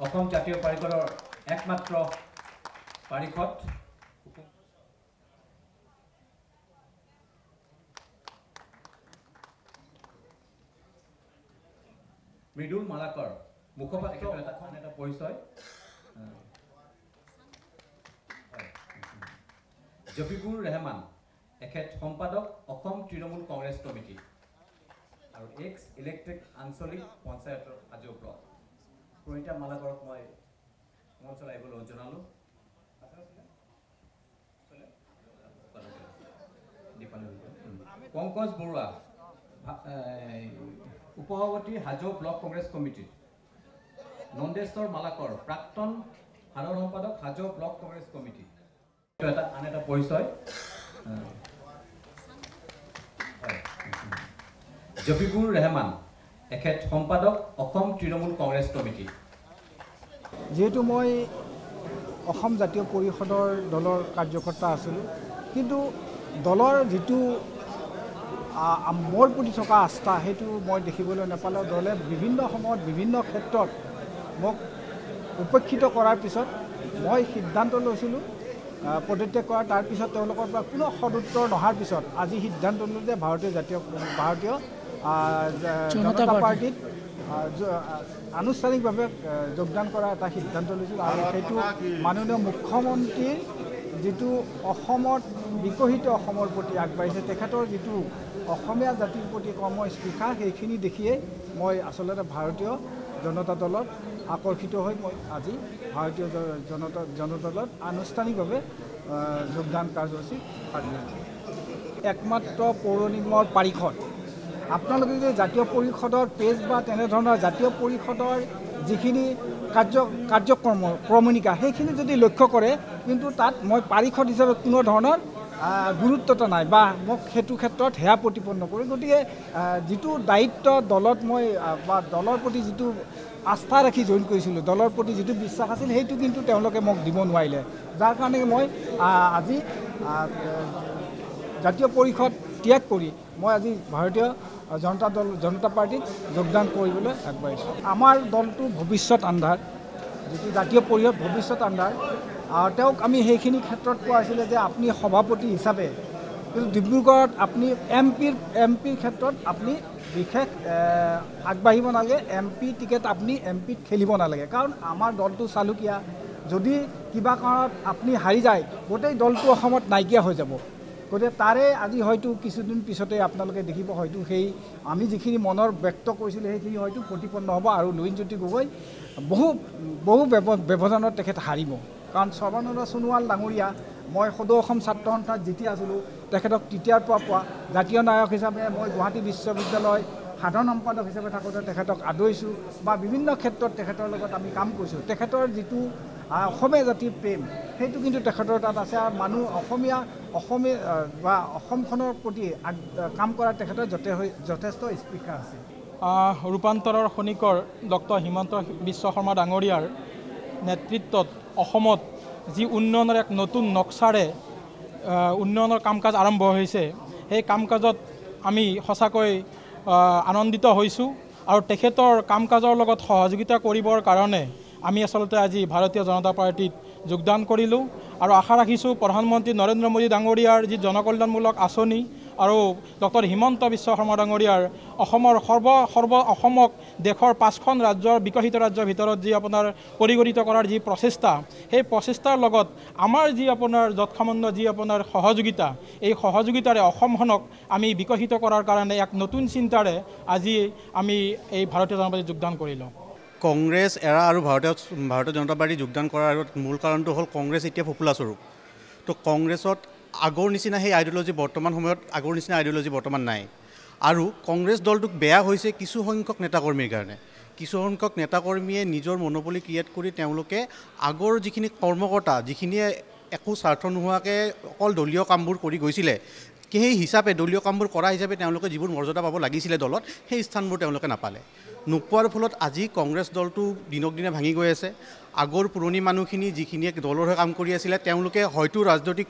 অসম জাতীয় পৰিষদৰ একমাত্ৰ পাৰিষদ মৃদুল মালাকৰ মুখপাত্ৰ এটা পৰিচয় জফিকুৰ ৰেহমান এখেত সম্পাদক অসম তৃণমূল কংগ্ৰেছ কমিটি আৰু এক্স ইলেক্ট্ৰিক আঞ্চলিক পঞ্চায়তৰ হাজো ব্লক প্ৰণীতা মালাকৰক মই মঞ্চলৈ আহিবলৈ জনালোঁ। পংকজ বৰুৱা উপসভাপতি হাজো ব্লক কংগ্ৰেছ কমিটি নন্দেশ্বৰ মালাকৰ প্ৰাক্তন সাধাৰণ সম্পাদক হাজো ব্লক কংগ্ৰেছ কমিটি আন এটা পৰিচয় জফিকুৰ ৰেহমান এখেত সম্পাদক অসম তৃণমূল কংগ্ৰেছ কমিটি। যেহেতু মই অসম জাতীয় পৰিষদৰ দলৰ কাৰ্যকৰ্তা আছিলোঁ, কিন্তু দলৰ যিটো মোৰ প্ৰতি থকা আস্থা সেইটো মই দেখিবলৈ নাপালোঁ। দলে বিভিন্ন সময়ত বিভিন্ন ক্ষেত্ৰত মোক উপেক্ষিত কৰাৰ পিছত মই সিদ্ধান্ত লৈছিলোঁ পদত্যাগ কৰাৰ। তাৰপিছত তেওঁলোকৰ পৰা কোনো সদুত্তৰ নহাৰ পিছত আজি সিদ্ধান্ত ল'লোঁ যে ভাৰতীয় জনতা পাৰ্টিত আনুষ্ঠানিকভাৱে যোগদান কৰাৰ এটা সিদ্ধান্ত লৈছিলোঁ। আৰু সেইটো মাননীয় মুখ্যমন্ত্ৰীৰ যিটো অসমত বিকশিত অসমৰ প্ৰতি আগবাঢ়িছে, তেখেতৰ যিটো অসমীয়া জাতিৰ প্ৰতি কৰ্মস্পৃহা, সেইখিনি দেখিয়েই মই আচলতে ভাৰতীয় জনতা দলত আকৰ্ষিত হৈ মই আজি ভাৰতীয় জনতা দলত আনুষ্ঠানিকভাৱে যোগদান কাৰ্যসূচী আগবাঢ়িছোঁ। একমাত্ৰ পৌৰ নিগমৰ পাৰিষদ আপোনালোকে যদি জাতীয় পৰিষদৰ পেজ বা তেনেধৰণৰ জাতীয় পৰিষদৰ যিখিনি ক্ৰমণিকা সেইখিনি যদি লক্ষ্য কৰে, কিন্তু তাত মই পাৰিষদ হিচাপে কোনো ধৰণৰ গুৰুত্বতা নাই বা মোক সেইটো ক্ষেত্ৰত সেয়া প্ৰতিপন্ন কৰোঁ। গতিকে যিটো দায়িত্ব দলত মই বা দলৰ প্ৰতি যিটো আস্থা ৰাখি জইন কৰিছিলোঁ, দলৰ প্ৰতি যিটো বিশ্বাস আছিল, সেইটো কিন্তু তেওঁলোকে মোক দিব নোৱাৰিলে। যাৰ কাৰণে মই আজি জাতীয় পৰিষদ ত্যাগ কৰি মই আজি ভাৰতীয় জনতা পাৰ্টিত যোগদান কৰিবলৈ আগবাঢ়িছোঁ। আমাৰ দলটো ভৱিষ্যত আন্ধাৰ, যিটো জাতীয় পৰিষদ ভৱিষ্যত আন্ধাৰ। তেওঁক আমি সেইখিনি ক্ষেত্ৰত কোৱা হৈছিলে যে আপুনি সভাপতি হিচাপে, কিন্তু ডিব্ৰুগড়ত আপুনি এম পিৰ ক্ষেত্ৰত আপুনি বিশেষ আগবাঢ়িব নালাগে, MP টিকেট আপুনি MPত খেলিব নালাগে, কাৰণ আমাৰ দলটো চালুকীয়া। যদি কিবা কাৰণত আপুনি হাৰি যায়, গোটেই দলটো অসমত নাইকিয়া হৈ যাব। গতিকে তাৰে আজি হয়তো কিছুদিন পিছতে আপোনালোকে দেখিব, হয়তো সেই আমি যিখিনি মনৰ ব্যক্ত কৰিছিলোঁ সেইখিনি হয়তো প্ৰতিপন্ন হ'ব। আৰু লুৰিণজ্যোতি গগৈ বহু ব্যৱধানত তেখেত হাৰিব, কাৰণ সৰ্বানন্দ সোণোৱাল ডাঙৰীয়া মই সদৌ অসম ছাত্ৰ সন্থাত যেতিয়া আছিলোঁ, তেখেতক তেতিয়াৰ পৰা পোৱা জাতীয় নায়ক হিচাপে মই গুৱাহাটী বিশ্ববিদ্যালয় সাধাৰণ সম্পাদক হিচাপে থাকোঁতে তেখেতক আদৰিছোঁ বা বিভিন্ন ক্ষেত্ৰত তেখেতৰ লগত আমি কাম কৰিছোঁ। তেখেতৰ যিটো অসমীয়া জাতিৰ প্ৰেম সেইটো কিন্তু তেখেতৰ তাত আছে। আৰু মানুহ অসমীয়া বা অসমখনৰ প্ৰতি কাম কৰাৰ তেখেতৰ যথেষ্ট স্পৃহা আছে। ৰূপান্তৰৰ খনিকৰ ডক্টৰ হিমন্ত বিশ্ব শৰ্মা ডাঙৰীয়াৰ নেতৃত্বত অসমত যি উন্নয়নৰ এক নতুন নক্সাৰে উন্নয়নৰ কাম কাজ আৰম্ভ হৈছে, সেই কাম কাজত আমি সঁচাকৈ আনন্দিত হৈছোঁ। আৰু তেখেতৰ কাম কাজৰ লগত সহযোগিতা কৰিবৰ কাৰণে আমি আচলতে আজি ভাৰতীয় জনতা পাৰ্টিত যোগদান কৰিলোঁ। আৰু আশা ৰাখিছোঁ প্ৰধানমন্ত্ৰী নৰেন্দ্ৰ মোদী ডাঙৰীয়াৰ যি জনকল্যাণমূলক আঁচনি আৰু ডক্টৰ হিমন্ত বিশ্ব শৰ্মা ডাঙৰীয়াৰ অসমক দেশৰ 5খন ৰাজ্যৰ বিকশিত ৰাজ্যৰ ভিতৰত যি আপোনাৰ পৰিগণিত কৰাৰ যি প্ৰচেষ্টা, সেই প্ৰচেষ্টাৰ লগত আমাৰ যি আপোনাৰ যৎসামান্য যি আপোনাৰ সহযোগিতা, এই সহযোগিতাৰে অসমখনক আমি বিকশিত কৰাৰ কাৰণে এক নতুন চিন্তাৰে আজি আমি এই ভাৰতীয় জনতা পাৰ্টিত যোগদান কৰিলোঁ। কংগ্ৰেছ এৰা আৰু ভাৰতীয় জনতা পাৰ্টি যোগদান কৰাৰ মূল কাৰণটো হ'ল কংগ্ৰেছ এতিয়া ফোপোলাস্বৰূপ। তো কংগ্ৰেছত আগৰ নিচিনা সেই আইডিঅ'লজি বৰ্তমান সময়ত আগৰ নিচিনা আইডিঅ'লজি বৰ্তমান নাই। আৰু কংগ্ৰেছ দলটোক বেয়া হৈছে কিছু সংখ্যক নেতাকৰ্মীৰ কাৰণে। কিছু সংখ্যক নেতাকৰ্মীয়ে নিজৰ মনোপলি ক্ৰিয়েট কৰি তেওঁলোকে আগৰ যিখিনি কৰ্মকৰ্তা, যিখিনিয়ে একো স্বাৰ্থ নোহোৱাকৈ অকল দলীয় কামবোৰ কৰি গৈছিলে, সেই হিচাপে দলীয় কামবোৰ কৰা হিচাপে তেওঁলোকে যিবোৰ মৰ্যাদা পাব লাগিছিলে দলত, সেই স্থানবোৰ তেওঁলোকে নাপালে। নোপোৱাৰ ফলত আজি কংগ্ৰেছ দলটো দিনক দিনে ভাঙি গৈ আছে। আগৰ পুৰণি মানুহখিনি যিখিনিয়ে দলৰ হৈ কাম কৰি আছিলে, তেওঁলোকে হয়তো ৰাজনৈতিক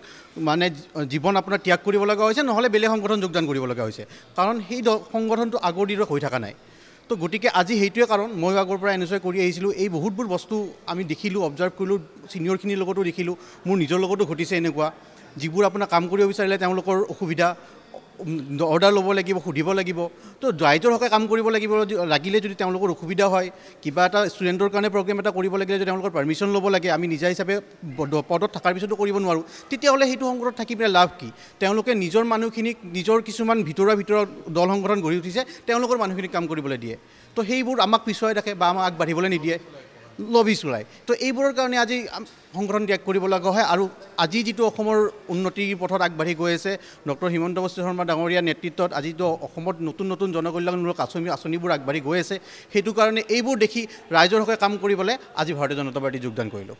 জীৱন আপোনাৰ ত্যাগ কৰিব লগা হৈছে, নহ'লে বেলেগ সংগঠন যোগদান কৰিব লগা হৈছে, কাৰণ সেই সংগঠনটো আগৰ দিনত হৈ থকা নাই। তো গতিকে আজি সেইটোৱে কাৰণ মই আগৰ পৰা এনজয় কৰি আহিছিলোঁ এই বহুতবোৰ বস্তু আমি দেখিলোঁ অবজাৰ্ভ কৰিলোঁ ছিনিয়ৰখিনিৰ লগতো দেখিলোঁ মোৰ নিজৰ লগতো ঘটিছে এনেকুৱা যিবোৰ আপোনাৰ কাম কৰিব বিচাৰিলে তেওঁলোকৰ অসুবিধা অৰ্ডাৰ ল'ব লাগিব সুধিব লাগিব তো ৰাইজৰ হকে কাম কৰিব লাগিলে যদি তেওঁলোকৰ অসুবিধা হয় কিবা এটা ষ্টুডেণ্টৰ কাৰণে প্ৰগ্ৰেম এটা কৰিব লাগিলে যদি তেওঁলোকৰ পাৰ্মিশ্যন ল'ব লাগে আমি নিজা হিচাপে পদত থকাৰ পিছতো কৰিব নোৱাৰোঁ তেতিয়াহ'লে সেইটো সংগঠনত থাকি পেলাই লাভ কি তেওঁলোকে নিজৰ মানুহখিনিক নিজৰ কিছুমান ভিতৰুৱা দল সংগঠন গঢ়ি উঠিছে তেওঁলোকৰ মানুহখিনিক কাম কৰিবলৈ দিয়ে তো সেইবোৰ আমাক পিছুৱাই ৰাখে বা আমাক আগবাঢ়িবলৈ নিদিয়ে লবি চলাই তো এইবোৰৰ কাৰণে আজি সংগঠন ত্যাগ কৰিব লগা হয় আৰু আজি যিটো অসমৰ উন্নতিৰ পথত আগবাঢ়ি গৈ আছে ডক্টৰ হিমন্ত বিশ্ব শৰ্মা ডাঙৰীয়াৰ নেতৃত্বত আজি যিটো অসমত নতুন নতুন জনকল্যাণমূলক আঁচনিবোৰ আগবাঢ়ি গৈ আছে সেইটো কাৰণে এইবোৰ দেখি ৰাইজৰ হকে কাম কৰিবলৈ আজি ভাৰতীয় জনতা পাৰ্টি যোগদান কৰিলোঁ